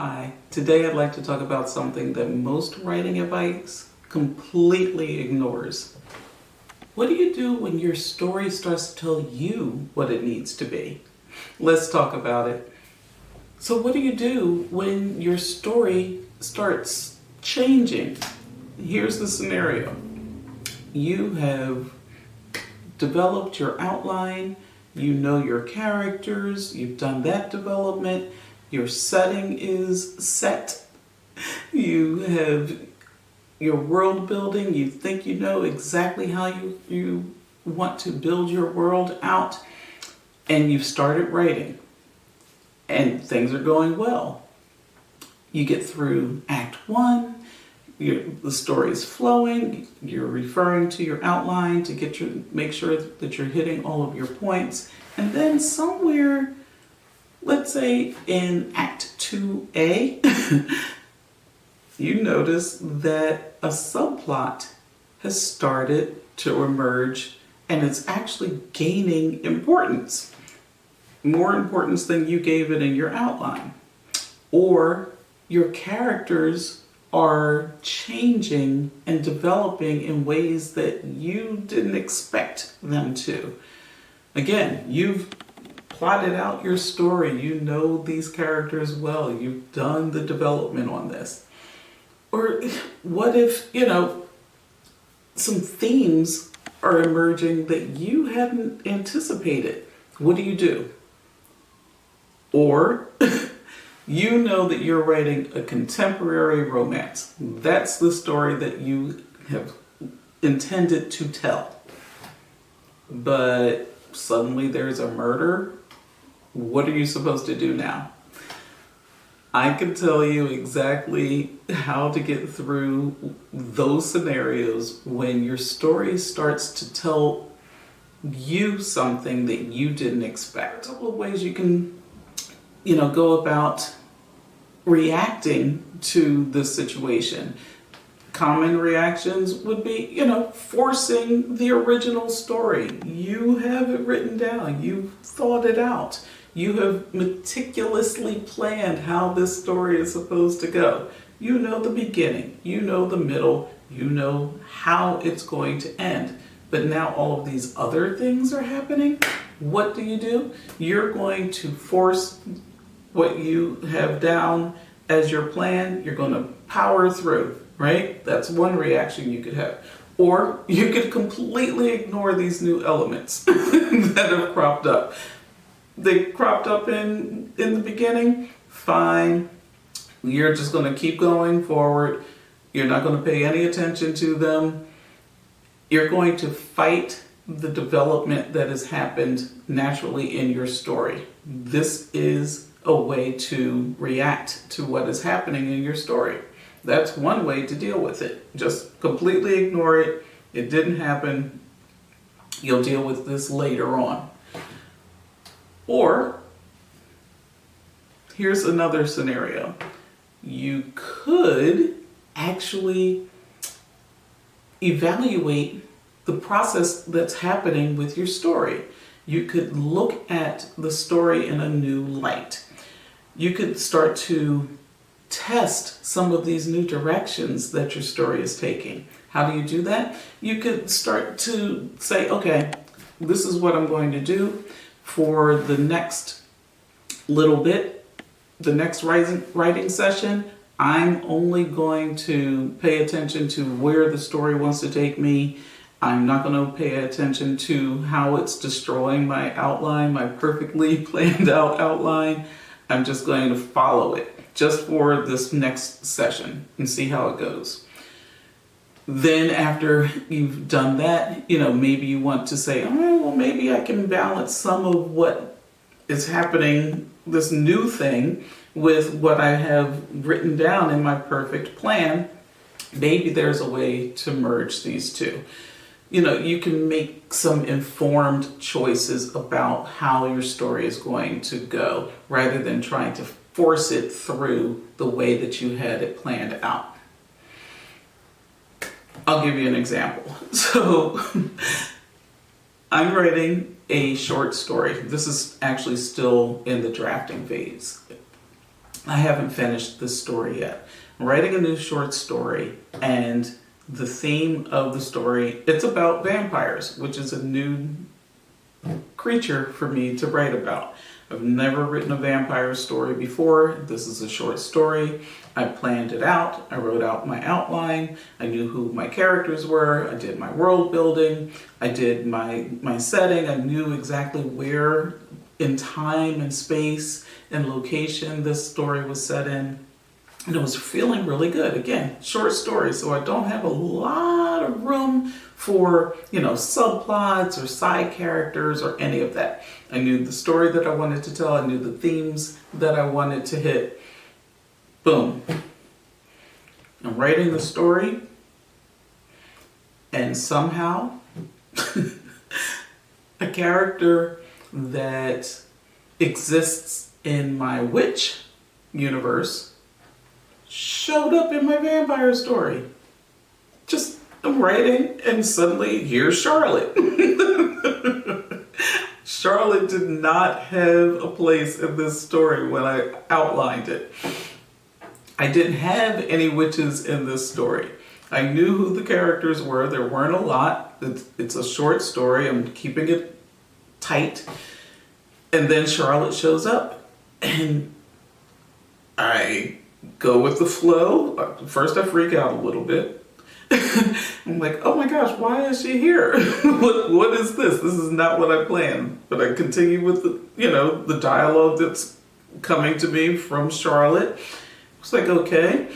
Hi, today I'd like to talk about something that most writing advice completely ignores. What do you do when your story starts to tell you what it needs to be? Let's talk about it. So, what do you do when your story starts changing? Here's the scenario: you have developed your outline, you know your characters, you've done that development, your setting is set, you have your world building, you think you know exactly how you want to build your world out, and you've started writing, and things are going well. You get through Act 1, the story is flowing, you're referring to your outline to make sure that you're hitting all of your points, and then somewhere, let's say in Act 2A, you notice that a subplot has started to emerge and it's actually gaining importance. More importance than you gave it in your outline. Or your characters are changing and developing in ways that you didn't expect them to. Again, you've plotted out your story, you know these characters well, you've done the development on this. Or what if, some themes are emerging that you hadn't anticipated? What do? Or you know that you're writing a contemporary romance. That's the story that you have intended to tell. But suddenly there's a murder. What are you supposed to do now? I can tell you exactly how to get through those scenarios when your story starts to tell you something that you didn't expect. A couple of ways you can, go about reacting to this situation. Common reactions would be, forcing the original story. You have it written down. You've thought it out. You have meticulously planned how this story is supposed to go. You know the beginning. You know the middle. You know how it's going to end. But now all of these other things are happening. What do? You're going to force what you have down as your plan. You're going to power through, right? That's one reaction you could have. Or you could completely ignore these new elements that have cropped up. They cropped up in the beginning, fine. You're just going to keep going forward. You're not going to pay any attention to them. You're going to fight the development that has happened naturally in your story. This is a way to react to what is happening in your story. That's one way to deal with it. Just completely ignore it. It didn't happen. You'll deal with this later on. Or, here's another scenario. You could actually evaluate the process that's happening with your story. You could look at the story in a new light. You could start to test some of these new directions that your story is taking. How do you do that? You could start to say, okay, this is what I'm going to do for the next little bit, the next writing session. I'm only going to pay attention to where the story wants to take me. I'm not going to pay attention to how it's destroying my outline, my perfectly planned out outline. I'm just going to follow it just for this next session and see how it goes. Then after you've done that, maybe you want to say, maybe I can balance some of what is happening, this new thing, with what I have written down in my perfect plan. Maybe there's a way to merge these two. You can make some informed choices about how your story is going to go rather than trying to force it through the way that you had it planned out. I'll give you an example. So I'm writing a short story. This is actually still in the drafting phase. I haven't finished this story yet. I'm writing a new short story, and the theme of the story, it's about vampires, which is a new creature for me to write about. I've never written a vampire story before. This is a short story. I planned it out. I wrote out my outline. I knew who my characters were. I did my world building. I did my setting. I knew exactly where in time and space and location this story was set in. And it was feeling really good. Again, short story, so I don't have a lot of room for, subplots or side characters or any of that. I knew the story that I wanted to tell. I knew the themes that I wanted to hit. Boom. I'm writing the story, and somehow a character that exists in my witch universe showed up in my vampire story. Just, I'm writing, and suddenly here's Charlotte. Charlotte did not have a place in this story when I outlined it. I didn't have any witches in this story. I knew who the characters were. There weren't a lot. It's a short story. I'm keeping it tight. And then Charlotte shows up, and I go with the flow. First I freak out a little bit. I'm like, oh my gosh, why is she here? What is this? This is not what I planned. But I continue with the dialogue that's coming to me from Charlotte. It's like, okay,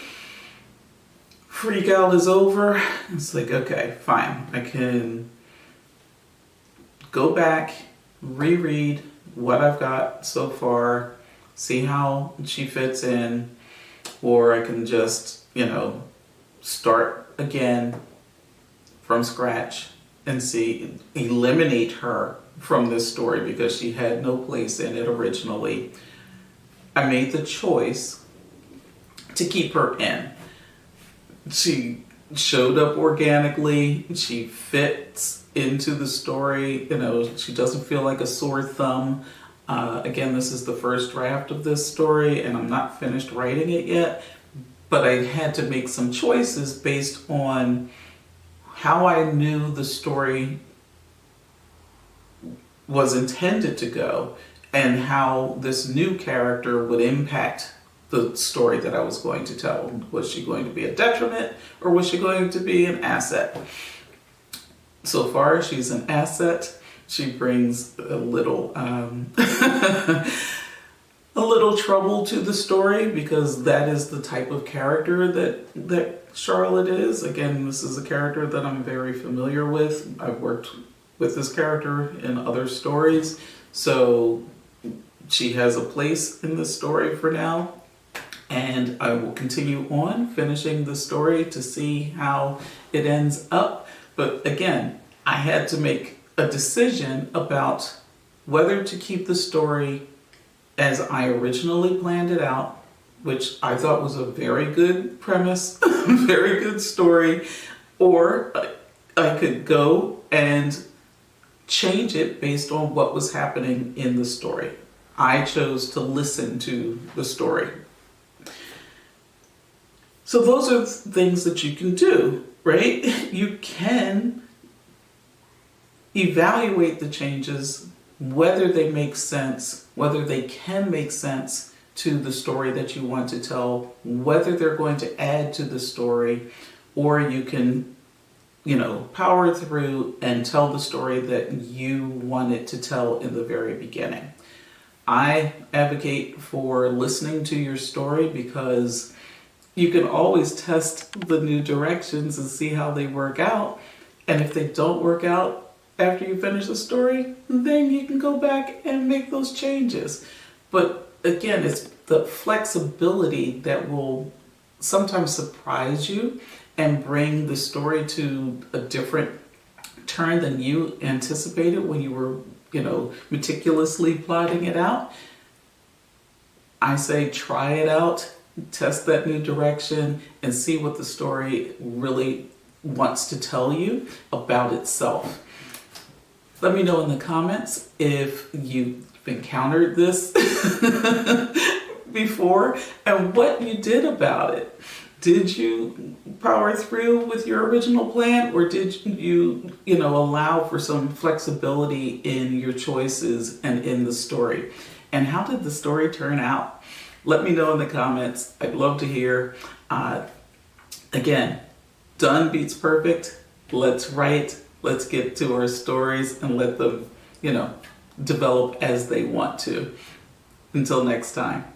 freak out is over. It's like, okay, fine. I can go back, reread what I've got so far, see how she fits in, or I can just, start again from scratch and eliminate her from this story because she had no place in it originally. I made the choice to keep her in. She showed up organically. She fits into the story. She doesn't feel like a sore thumb. Again, this is the first draft of this story, and I'm not finished writing it yet. But I had to make some choices based on how I knew the story was intended to go and how this new character would impact the story that I was going to tell. Was she going to be a detriment, or was she going to be an asset? So far, she's an asset. She brings a little a little trouble to the story because that is the type of character that Charlotte is. Again, this is a character that I'm very familiar with. I've worked with this character in other stories, so she has a place in this story for now. And I will continue on finishing the story to see how it ends up. But again, I had to make a decision about whether to keep the story as I originally planned it out, which I thought was a very good premise, very good story, or I could go and change it based on what was happening in the story. I chose to listen to the story. So those are things that you can do, right? You can evaluate the changes, whether they make sense, whether they can make sense to the story that you want to tell, whether they're going to add to the story, or you can, power through and tell the story that you wanted to tell in the very beginning. I advocate for listening to your story because you can always test the new directions and see how they work out. And if they don't work out after you finish the story, then you can go back and make those changes. But again, it's the flexibility that will sometimes surprise you and bring the story to a different turn than you anticipated when you were, meticulously plotting it out. I say try it out, test that new direction, and see what the story really wants to tell you about itself. Let me know in the comments if you've encountered this before and what you did about it. Did you power through with your original plan, or did you, allow for some flexibility in your choices and in the story? And how did the story turn out? Let me know in the comments. I'd love to hear. Again, done beats perfect. Let's write. Let's get to our stories and let them, develop as they want to. Until next time.